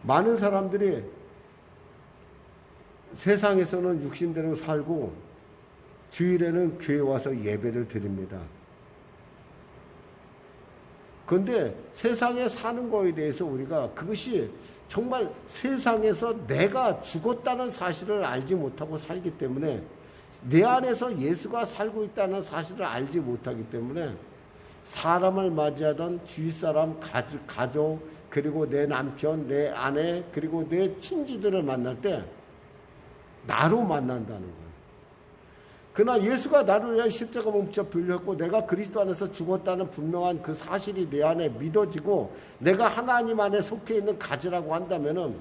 많은 사람들이 세상에서는 육신대로 살고 주일에는 교회 와서 예배를 드립니다. 그런데 세상에 사는 거에 대해서 우리가 그것이 정말 세상에서 내가 죽었다는 사실을 알지 못하고 살기 때문에, 내 안에서 예수가 살고 있다는 사실을 알지 못하기 때문에 사람을 맞이하던 주위 사람, 가족, 그리고 내 남편, 내 아내, 그리고 내 친지들을 만날 때 나로 만난다는 거예요. 그러나 예수가 나를 위해 십자가 몸쳐 불렸고 내가 그리스도 안에서 죽었다는 분명한 그 사실이 내 안에 믿어지고 내가 하나님 안에 속해 있는 가지라고 한다면은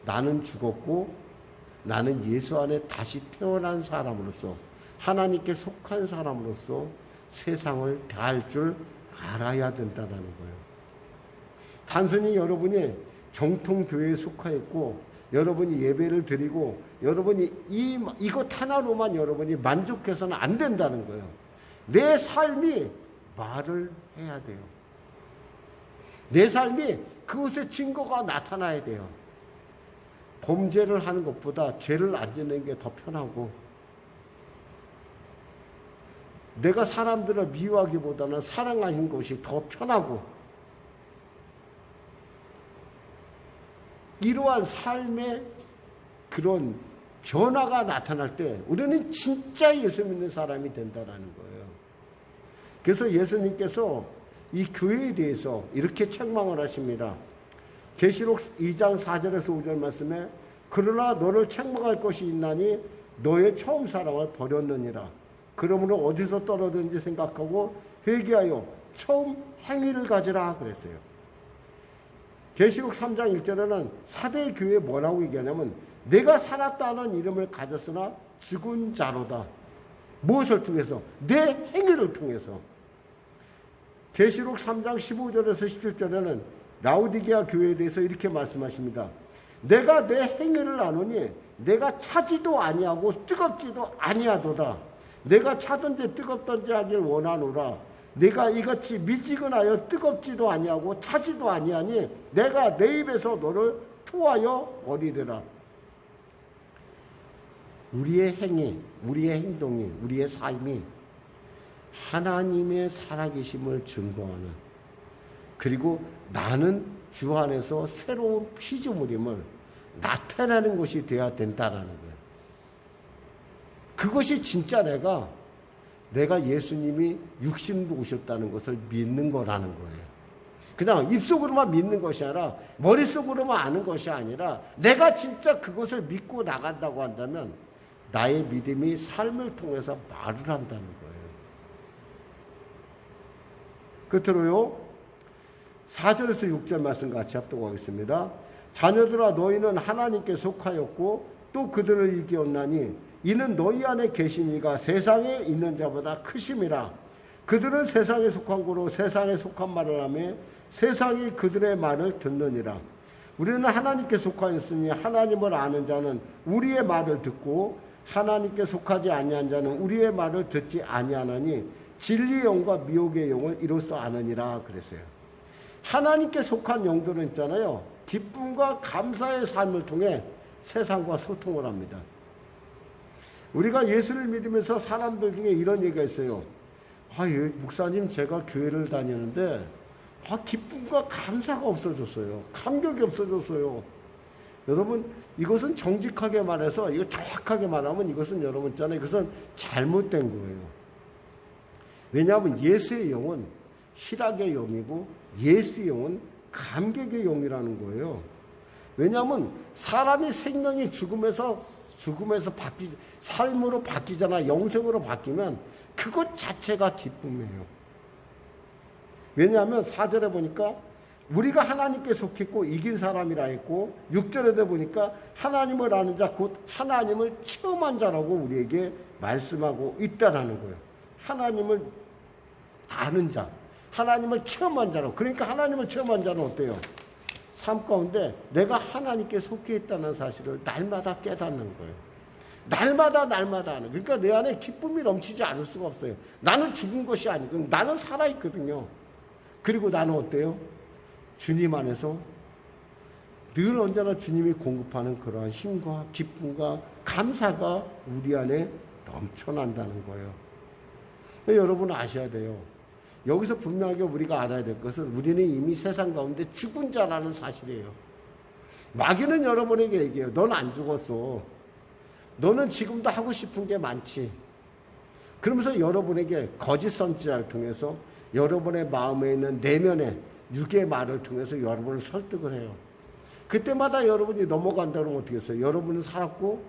나는 죽었고 나는 예수 안에 다시 태어난 사람으로서, 하나님께 속한 사람으로서 세상을 대할 줄 알아야 된다는 거예요. 단순히 여러분이 정통교회에 속하였고 여러분이 예배를 드리고 여러분이 이것 하나로만 여러분이 만족해서는 안 된다는 거예요. 내 삶이 말을 해야 돼요. 내 삶이 그것의 증거가 나타나야 돼요. 범죄를 하는 것보다 죄를 안 짓는 게 더 편하고, 내가 사람들을 미워하기보다는 사랑하는 것이 더 편하고, 이러한 삶의 그런 변화가 나타날 때 우리는 진짜 예수 믿는 사람이 된다는 거예요. 그래서 예수님께서 이 교회에 대해서 이렇게 책망을 하십니다. 계시록 2장 4절에서 5절 말씀에 그러나 너를 책망할 것이 있나니 너의 처음 사랑을 버렸느니라. 그러므로 어디서 떨어졌는지 생각하고 회개하여 처음 행위를 가지라 그랬어요. 계시록 3장 1절에는 사대 교회에 뭐라고 얘기하냐면 내가 살았다는 이름을 가졌으나 죽은 자로다. 무엇을 통해서? 내 행위를 통해서. 계시록 3장 15절에서 17절에는 라오디게아 교회에 대해서 이렇게 말씀하십니다. 내가 내 행위를 아노니 내가 차지도 아니하고 뜨겁지도 아니하도다. 내가 차든지 뜨겁든지 하길 원하노라. 내가 이같이 미지근하여 뜨겁지도 아니하고 차지도 아니하니 내가 내 입에서 너를 토하여 버리리라. 우리의 행위, 우리의 행동이, 우리의 삶이 하나님의 살아계심을 증거하는, 그리고 나는 주 안에서 새로운 피조물임을 나타내는 것이 되어야 된다라는 거예요. 그것이 진짜 내가 예수님이 육신으로 오셨다는 것을 믿는 거라는 거예요. 그냥 입속으로만 믿는 것이 아니라 머릿속으로만 아는 것이 아니라 내가 진짜 그것을 믿고 나간다고 한다면 나의 믿음이 삶을 통해서 말을 한다는 거예요. 끝으로요, 4절에서 6절 말씀 같이 합독하겠습니다. 자녀들아 너희는 하나님께 속하였고 또 그들을 이기었나니 이는 너희 안에 계신 이가 세상에 있는 자보다 크심이라. 그들은 세상에 속한 고로 세상에 속한 말을 하며 세상이 그들의 말을 듣느니라. 우리는 하나님께 속하였으니 하나님을 아는 자는 우리의 말을 듣고 하나님께 속하지 아니한 자는 우리의 말을 듣지 아니하나니 진리의 영과 미혹의 영을 이로써 아느니라 그랬어요. 하나님께 속한 영들은 있잖아요. 기쁨과 감사의 삶을 통해 세상과 소통을 합니다. 우리가 예수를 믿으면서 사람들 중에 이런 얘기가 있어요. 목사님 제가 교회를 다니는데 기쁨과 감사가 없어졌어요. 감격이 없어졌어요. 여러분, 이것은 정직하게 말해서, 이거 정확하게 말하면 이것은 여러분 있잖아요. 이것은 잘못된 거예요. 왜냐하면 예수의 영은 희락의 영이고 예수의 영은 감격의 영이라는 거예요. 왜냐하면 사람이 생명이 죽음에서 삶으로 바뀌잖아. 영생으로 바뀌면 그것 자체가 기쁨이에요. 왜냐하면 4절에 보니까 우리가 하나님께 속했고 이긴 사람이라 했고 6절에 보니까 하나님을 아는 자 곧 하나님을 체험한 자라고 우리에게 말씀하고 있다라는 거예요. 하나님을 아는 자, 하나님을 체험한 자로. 그러니까 하나님을 체험한 자는 어때요? 삶 가운데 내가 하나님께 속해 있다는 사실을 날마다 깨닫는 거예요. 날마다 하는. 그러니까 내 안에 기쁨이 넘치지 않을 수가 없어요. 나는 죽은 것이 아니고 나는 살아있거든요. 그리고 나는 어때요? 주님 안에서 늘 언제나 주님이 공급하는 그러한 힘과 기쁨과 감사가 우리 안에 넘쳐난다는 거예요. 여러분 아셔야 돼요. 여기서 분명하게 우리가 알아야 될 것은 우리는 이미 세상 가운데 죽은 자라는 사실이에요. 마귀는 여러분에게 얘기해요. 넌 안 죽었어. 너는 지금도 하고 싶은 게 많지. 그러면서 여러분에게 거짓 선지자를 통해서 여러분의 마음에 있는 내면의 육의 말을 통해서 여러분을 설득을 해요. 그때마다 여러분이 넘어간다 그러면 어떻게 했어요? 여러분은 살았고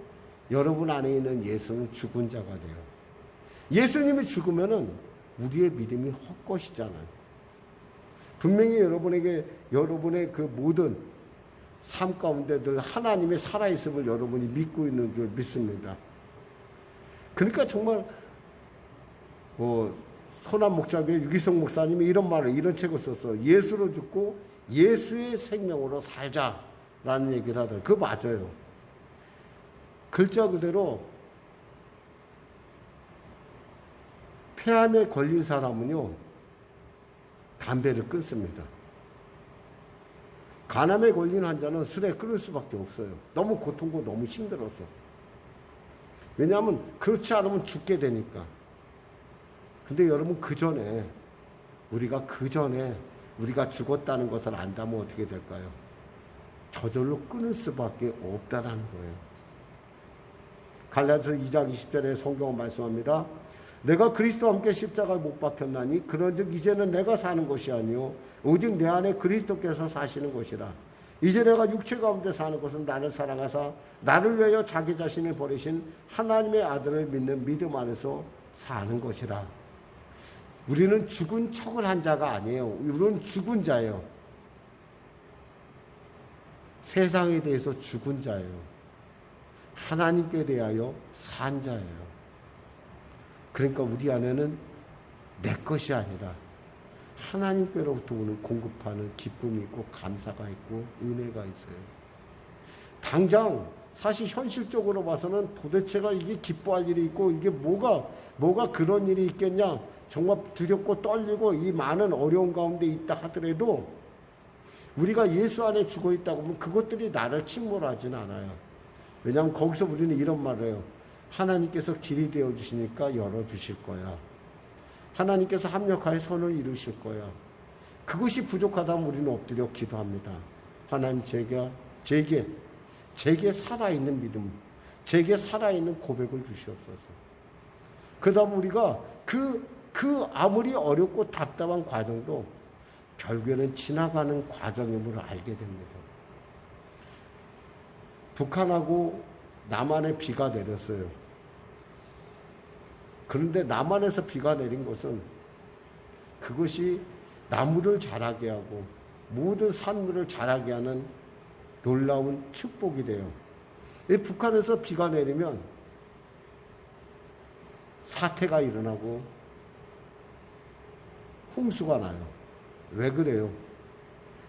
여러분 안에 있는 예수는 죽은 자가 돼요. 예수님이 죽으면은 우리의 믿음이 헛것이잖아요. 분명히 여러분의 그 모든 삶 가운데 늘 하나님의 살아있음을 여러분이 믿고 있는 줄 믿습니다. 그러니까 정말 소남 목사님의 유기성 목사님이 이런 책을 썼어. 예수로 죽고 예수의 생명으로 살자라는 얘기를 하더라고요. 그거 맞아요. 글자 그대로 폐암에 걸린 사람은요, 담배를 끊습니다. 간암에 걸린 환자는 술에 끊을 수밖에 없어요. 너무 고통고 너무 힘들어서. 왜냐하면 그렇지 않으면 죽게 되니까. 근데 여러분 우리가 죽었다는 것을 안다면 어떻게 될까요? 저절로 끊을 수밖에 없다라는 거예요. 갈라디아서 2장 20절에 성경은 말씀합니다. 내가 그리스도와 함께 십자가에 못 박혔나니 그런즉 이제는 내가 사는 것이 아니요 오직 내 안에 그리스도께서 사시는 것이라. 이제 내가 육체 가운데 사는 것은 나를 사랑하사 나를 위하여 자기 자신을 버리신 하나님의 아들을 믿는 믿음 안에서 사는 것이라. 우리는 죽은 척을 한 자가 아니에요. 우리는 죽은 자예요. 세상에 대해서 죽은 자예요. 하나님께 대하여 산 자예요. 그러니까 우리 안에는 내 것이 아니라 하나님께로부터 오는 공급하는 기쁨이 있고 감사가 있고 은혜가 있어요. 당장 사실 현실적으로 봐서는 도대체가 이게 기뻐할 일이 있고 이게 뭐가 그런 일이 있겠냐, 정말 두렵고 떨리고 이 많은 어려운 가운데 있다 하더라도 우리가 예수 안에 죽어 있다고 하면 그것들이 나를 침몰하지는 않아요. 왜냐하면 거기서 우리는 이런 말을 해요. 하나님께서 길이 되어주시니까 열어주실 거야. 하나님께서 합력하여 선을 이루실 거야. 그것이 부족하다면 우리는 엎드려 기도합니다. 하나님 제게 살아있는 믿음, 제게 살아있는 고백을 주시옵소서. 그 다음 우리가 그 아무리 어렵고 답답한 과정도 결국에는 지나가는 과정임을 알게 됩니다. 북한하고 남한에 비가 내렸어요. 그런데 남한에서 비가 내린 것은 그것이 나무를 자라게 하고 모든 산물을 자라게 하는 놀라운 축복이 돼요. 북한에서 비가 내리면 사태가 일어나고 홍수가 나요. 왜 그래요?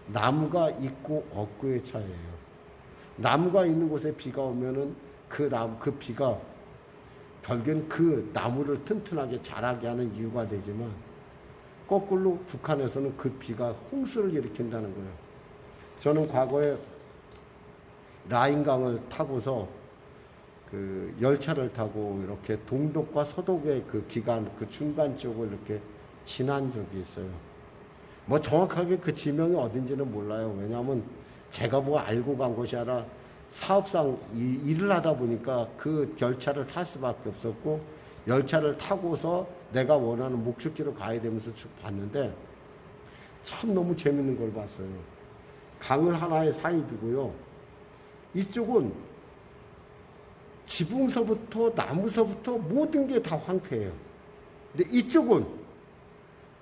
나무가 있고 없고의 차이예요. 나무가 있는 곳에 비가 오면은 그 비가 결국엔 그 나무를 튼튼하게 자라게 하는 이유가 되지만 거꾸로 북한에서는 그 비가 홍수를 일으킨다는 거예요. 저는 과거에 라인강을 타고서 그 열차를 타고 이렇게 동독과 서독의 그 중간 쪽을 이렇게 지난 적이 있어요. 뭐 정확하게 그 지명이 어딘지는 몰라요. 왜냐하면 제가 뭐 알고 간 것이 아니라 사업상 일을 하다 보니까 그 열차를 탈 수밖에 없었고 열차를 타고서 내가 원하는 목적지로 가야 되면서 쭉 봤는데 참 너무 재밌는 걸 봤어요. 강을 하나에 사이 두고요. 이쪽은 지붕서부터 나무서부터 모든 게 다 황폐해요. 근데 이쪽은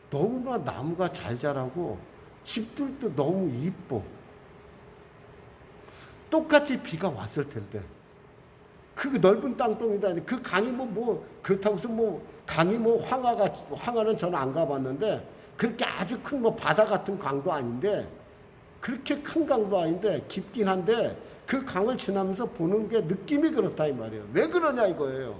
너무나 나무가 잘 자라고 집들도 너무 이뻐. 똑같이 비가 왔을 텐데 그 넓은 땅덩이다. 그 강이 그렇다고 해서 강이 황하는 저는 안 가봤는데 그렇게 아주 큰 바다 같은 강도 아닌데 그렇게 큰 강도 아닌데 깊긴 한데 그 강을 지나면서 보는 게 느낌이 그렇다 이 말이에요. 왜 그러냐 이거예요.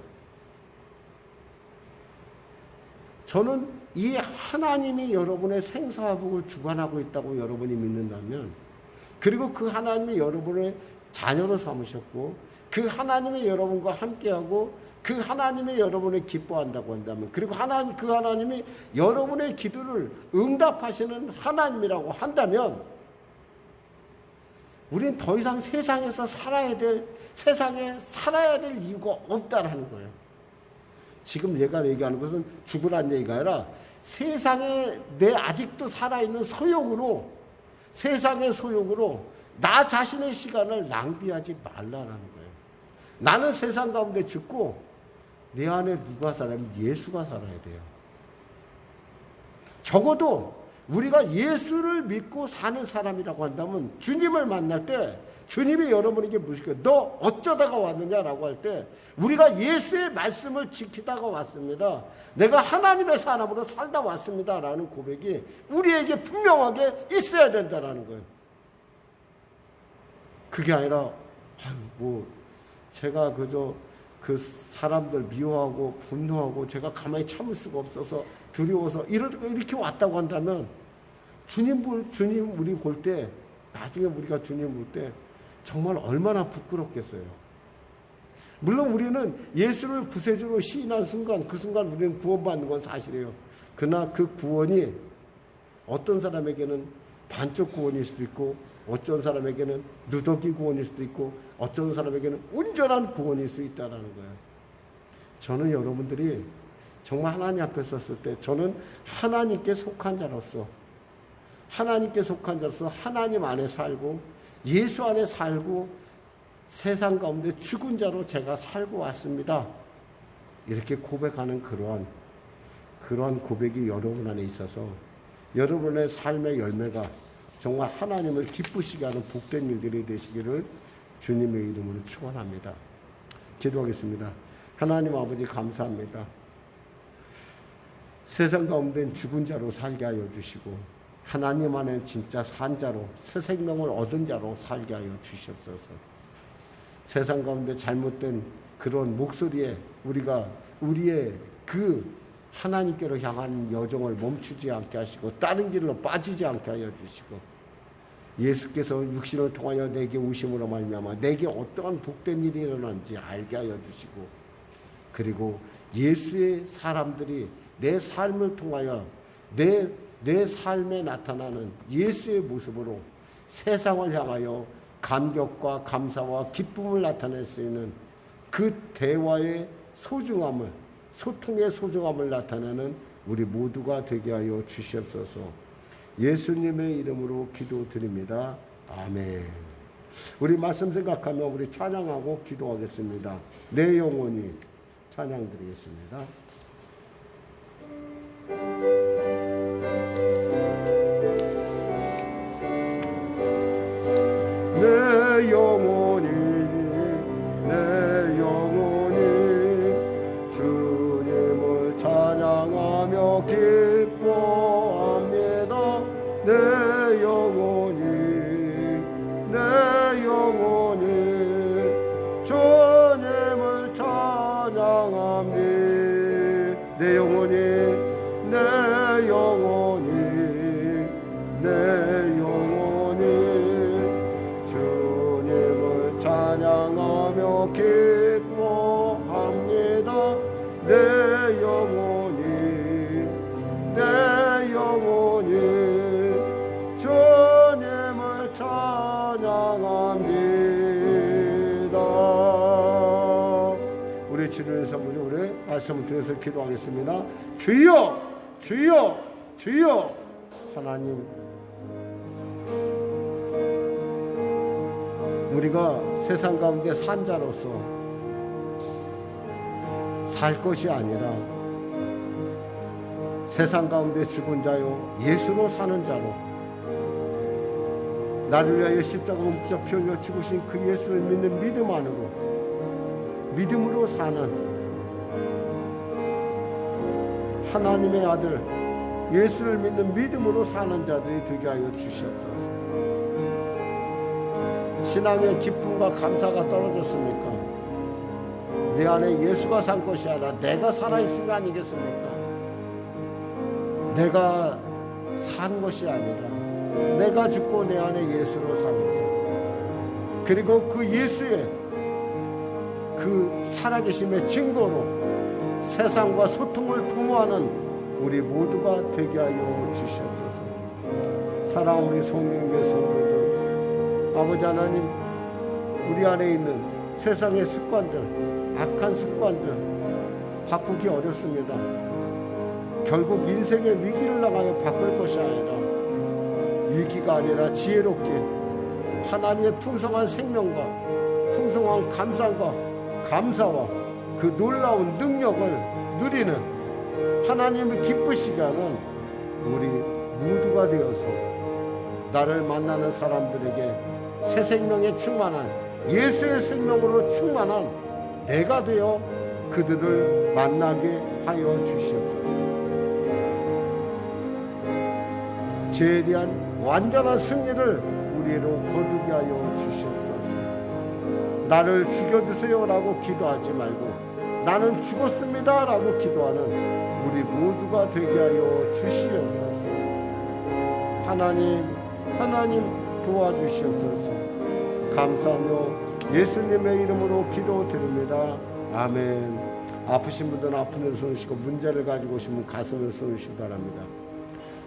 저는 이 하나님이 여러분의 생사화복을 주관하고 있다고 여러분이 믿는다면, 그리고 그 하나님이 여러분의 자녀로 삼으셨고 그 하나님이 여러분과 함께하고 그 하나님이 여러분을 기뻐한다고 한다면, 그리고 그 하나님이 여러분의 기도를 응답하시는 하나님이라고 한다면, 우린 더 이상 세상에 살아야 될 이유가 없다라는 거예요. 지금 내가 얘기하는 것은 죽으라는 얘기가 아니라 세상에 내 아직도 살아있는 소욕으로, 세상의 소욕으로 나 자신의 시간을 낭비하지 말라라는 거예요. 나는 세상 가운데 죽고 내 안에 누가 살아요? 예수가 살아야 돼요. 적어도 우리가 예수를 믿고 사는 사람이라고 한다면, 주님을 만날 때 주님이 여러분에게 물으실거예요. 너 어쩌다가 왔느냐라고 할 때, 우리가 예수의 말씀을 지키다가 왔습니다, 내가 하나님의 사람으로 살다 왔습니다 라는 고백이 우리에게 분명하게 있어야 된다라는 거예요. 그게 아니라 제가 그저 그 사람들 미워하고 분노하고 제가 가만히 참을 수가 없어서 두려워서 이렇게 왔다고 한다면, 주님 우리 볼 때, 나중에 우리가 주님 볼 때 정말 얼마나 부끄럽겠어요. 물론 우리는 예수를 구세주로 시인한 순간, 그 순간 우리는 구원받는 건 사실이에요. 그러나 그 구원이 어떤 사람에게는 반쪽 구원일 수도 있고, 어떤 사람에게는 누더기 구원일 수도 있고, 어떤 사람에게는 온전한 구원일 수 있다는 거예요. 저는 여러분들이 정말 하나님 앞에 섰을 때, 저는 하나님께 속한 자로서 하나님 안에 살고 예수 안에 살고 세상 가운데 죽은 자로 제가 살고 왔습니다, 이렇게 고백하는 그러한 고백이 여러분 안에 있어서 여러분의 삶의 열매가 정말 하나님을 기쁘시게 하는 복된 일들이 되시기를 주님의 이름으로 축원합니다. 기도하겠습니다. 하나님 아버지, 감사합니다. 세상 가운데 죽은 자로 살게 하여 주시고, 하나님 안에 진짜 산 자로, 새 생명을 얻은 자로 살게 하여 주시옵소서. 세상 가운데 잘못된 그런 목소리에 우리가 우리의 그 하나님께로 향한 여정을 멈추지 않게 하시고, 다른 길로 빠지지 않게 하여 주시고, 예수께서 육신을 통하여 내게 오심으로 말미암아 내게 어떠한 복된 일이 일어난지 알게 하여 주시고, 그리고 예수의 사람들이 내 삶을 통하여 내 삶에 나타나는 예수의 모습으로 세상을 향하여 감격과 감사와 기쁨을 나타낼 수 있는 그 대화의 소중함을, 소통의 소중함을 나타내는 우리 모두가 되게 하여 주시옵소서. 예수님의 이름으로 기도드립니다. 아멘. 우리 말씀 생각하며 우리 찬양하고 기도하겠습니다. 내 영혼이 찬양드리겠습니다. 내 영혼이 주님을 찬양하며 기뻐합니다. 내 영혼이 주님을 찬양합니다. 내 영혼이 주님을 찬양하며 기뻐합니다. 내 영혼이 주님을 찬양합니다. 우리 주님께서 우리 말씀을 통해서 기도하겠습니다. 주여, 주여, 주여. 하나님, 우리가 세상 가운데 산 자로서 살 것이 아니라 세상 가운데 죽은 자요 예수로 사는 자로, 나를 위하여 십자가로 묻혀 피 흘려 죽으신 그 예수를 믿는 믿음 안으로, 믿음으로 사는 하나님의 아들 예수를 믿는 믿음으로 사는 자들이 되게 하여 주시옵소서. 신앙의 기쁨과 감사가 떨어졌습니까? 내 안에 예수가 산 것이 아니라 내가 살아있은 거 아니겠습니까? 내가 산 것이 아니라 내가 죽고 내 안에 예수로 사면서, 그리고 그 예수의 그 살아계심의 증거로 세상과 소통을 도모하는 우리 모두가 되게 하여 주시옵소서. 사랑하는 우리 성령의 성도들, 아버지 하나님, 우리 안에 있는 세상의 습관들, 악한 습관들 바꾸기 어렵습니다. 결국 인생의 위기를 나가여 바꿀 것이 아니라, 위기가 아니라 지혜롭게 하나님의 풍성한 생명과 풍성한 감사와 그 놀라운 능력을 누리는, 하나님을 기쁘시게 하는 우리 모두가 되어서 나를 만나는 사람들에게 새 생명에 충만한, 예수의 생명으로 충만한 내가 되어 그들을 만나게 하여 주시옵소서. 죄에 대한 완전한 승리를 우리로 거두게 하여 주시옵소서. 나를 죽여주세요라고 기도하지 말고 나는 죽었습니다 라고 기도하는 우리 모두가 되게 하여 주시옵소서. 하나님 도와주시옵소서. 감사하며 예수님의 이름으로 기도드립니다. 아멘. 아프신 분들은 아픈 일 손으시고, 문제를 가지고 오시면 가슴을 손으시기 바랍니다.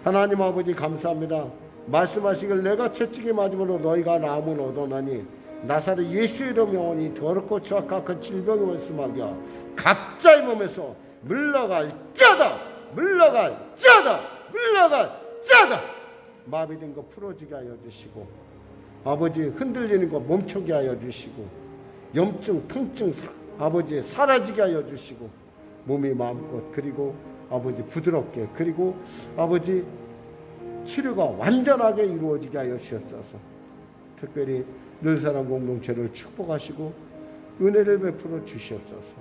하나님 아버지, 감사합니다. 말씀하시길 내가 채찍에 맞음으로 너희가 나음을 얻어나니 나사렛 예수 이름 영원히 더럽고 추악한 질병이 말씀하기야 각자의 몸에서 물러갈자다. 마비된 거 풀어지게 하여 주시고, 아버지 흔들리는 거 멈추게 하여 주시고, 염증 통증 아버지 사라지게 하여 주시고, 몸이 마음껏, 그리고 아버지 부드럽게, 그리고 아버지 치료가 완전하게 이루어지게 하여 주시옵소서. 특별히 늘사랑 공동체를 축복하시고 은혜를 베풀어 주시옵소서.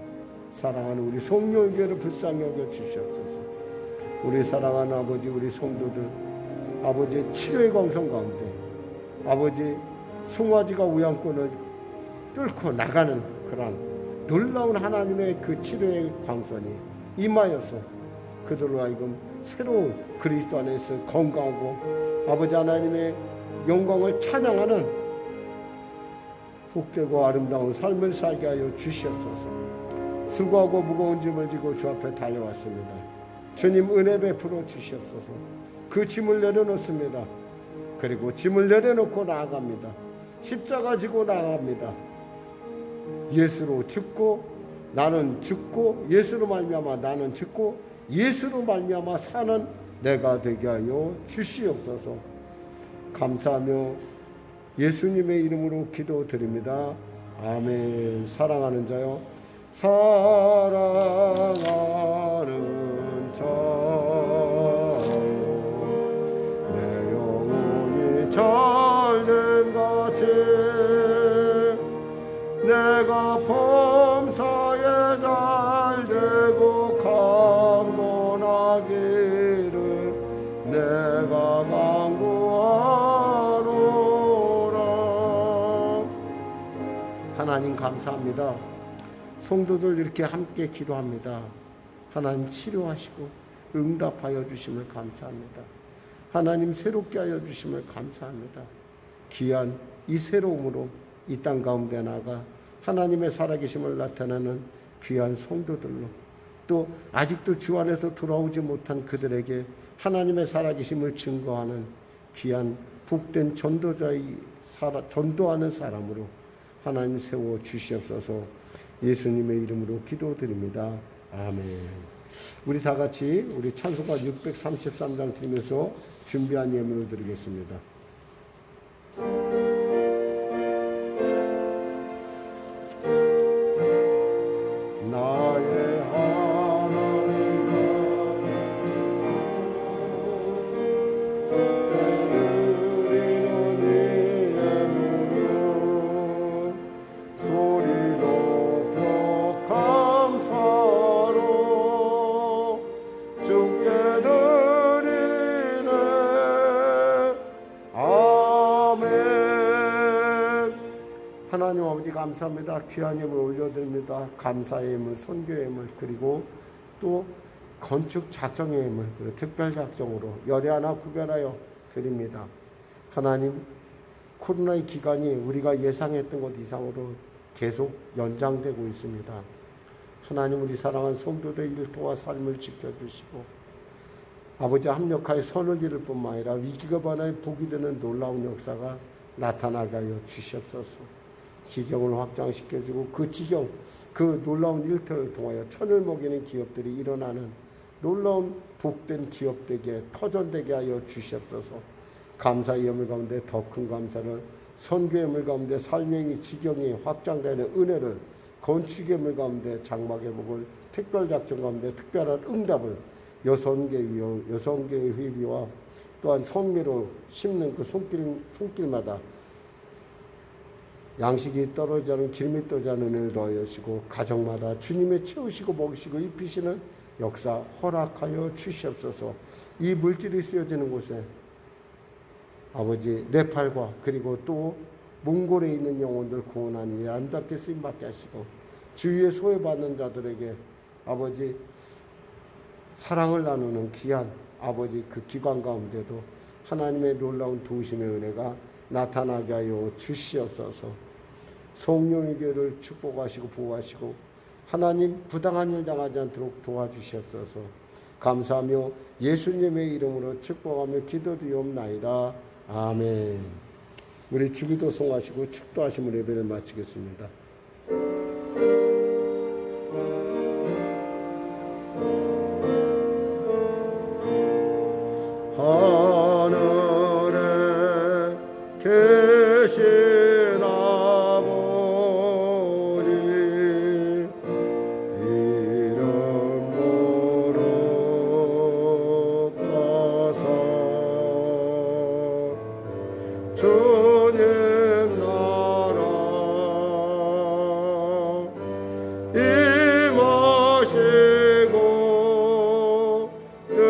사랑하는 우리 성령교회를 불쌍히 여겨 주시옵소서. 우리 사랑하는 아버지, 우리 성도들, 아버지 치료의 광선 가운데 아버지 송아지가 우양권을 뚫고 나가는 그러한 놀라운 하나님의 그 치료의 광선이 임하여서 그들로 하여금 새로운 그리스도 안에서 건강하고 아버지 하나님의 영광을 찬양하는 복되고 아름다운 삶을 살게 하여 주시옵소서. 수고하고 무거운 짐을 지고 주 앞에 달려왔습니다. 주님 은혜 베풀어 주시옵소서. 그 짐을 내려놓습니다. 그리고 짐을 내려놓고 나아갑니다. 십자가 지고 나아갑니다. 예수로 죽고 나는 죽고, 예수로 말미암아 나는 죽고 예수로 말미암아 사는 내가 되게 하여 주시옵소서. 감사하며 예수님의 이름으로 기도드립니다. 아멘. 사랑하는 자요, 사랑하는 자요, 내 영혼이 잘됨같이 내가 범사에 잘되고 강건하기를 내가 간구하노라. 하나님 감사합니다. 성도들 이렇게 함께 기도합니다. 하나님 치료하시고 응답하여 주심을 감사합니다. 하나님 새롭게 하여 주심을 감사합니다. 귀한 이 새로움으로 이 땅 가운데 나가 하나님의 살아계심을 나타내는 귀한 성도들로, 또 아직도 주 안에서 돌아오지 못한 그들에게 하나님의 살아계심을 증거하는 귀한 복된 전도하는 사람으로 하나님 세워 주시옵소서. 예수님의 이름으로 기도드립니다. 아멘. 우리 다 같이 우리 찬송가 633장 드리면서 준비한 예물을 드리겠습니다. 나의 하나님 드리는 이 예물은 소리 높여 감사로 주께 드리네. 하나님 아버지 감사합니다. 귀한 예물 올려드립니다. 감사의 예물, 선교의 예물, 그리고 또 건축 작정의 예물, 그리고 특별 작정으로 열애 하나 구별하여 드립니다. 하나님, 코로나의 기간이 우리가 예상했던 것 이상으로 계속 연장되고 있습니다. 하나님, 우리 사랑하는 성도들의 일터와 삶을 지켜주시고 아버지 합력하여 선을 이룰 뿐만 아니라 위기가 반하여 복이 되는 놀라운 역사가 나타나게 하여 주시옵소서. 지경을 확장시켜주고 그 지경, 그 놀라운 일터를 통하여 천을 먹이는 기업들이 일어나는 놀라운 복된 기업되게 터전되게 하여 주시옵소서. 감사의 예물 가운데 더 큰 감사를, 선교의 예물 가운데 삶의 지경이 확장되는 은혜를, 건축의 예물 가운데 장막의 복을, 특별작전 가운데 특별한 응답을, 여성계의 회비와 또한 성미로 심는 그 손길마다 양식이 떨어지지 않은 길이 떠지 않은 은혜를 더하시고 가정마다 주님의 채우시고 먹이시고 입히시는 역사 허락하여 주시옵소서. 이 물질이 쓰여지는 곳에 아버지 네팔과 그리고 또 몽골에 있는 영혼들 구원하니 아름답게 쓰임받게 하시고 주위에 소외받는 자들에게 아버지 사랑을 나누는 귀한 아버지 그 기관 가운데도 하나님의 놀라운 도우심의 은혜가 나타나게 하여 주시옵소서. 성령의 교회를 축복하시고 보호하시고 하나님 부당한 일 당하지 않도록 도와주시옵소서. 감사하며 예수님의 이름으로 축복하며 기도드리옵나이다. 아멘. 우리 주기도 송하시고 축도하시면 예배를 마치겠습니다. 하늘에 계신 주님 나라 임하시고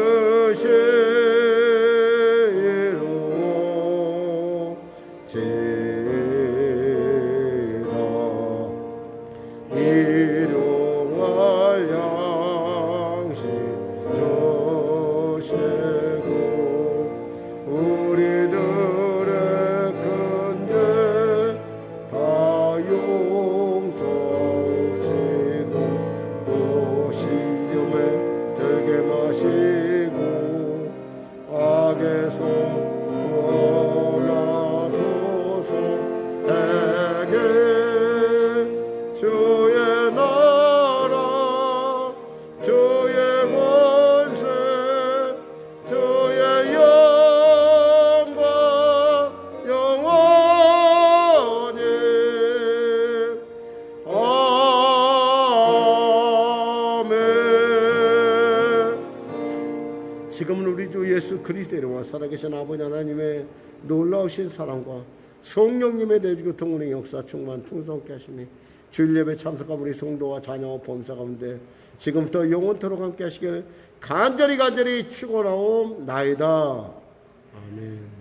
뜻이 이루어지이다. 일용할 양식 주시고 우리들의 근죄 다 용서하시고 또 시험에 들게 마시고 악에서 구원하소서. 대개 주의 나라 주의 권세 주의 영광 영원히 아멘. 지금은 우리 주 예수 그리스도의 이름으로 살아계신 아버지 하나님의 놀라우신 사랑과 성령님의 내주교 통운의 역사 충만 풍성케 하시니 주일 예배 참석한 우리 성도와 자녀와 범사 가운데 지금부터 영원토록 함께 하시길 간절히 축원하옵나이다. 아멘.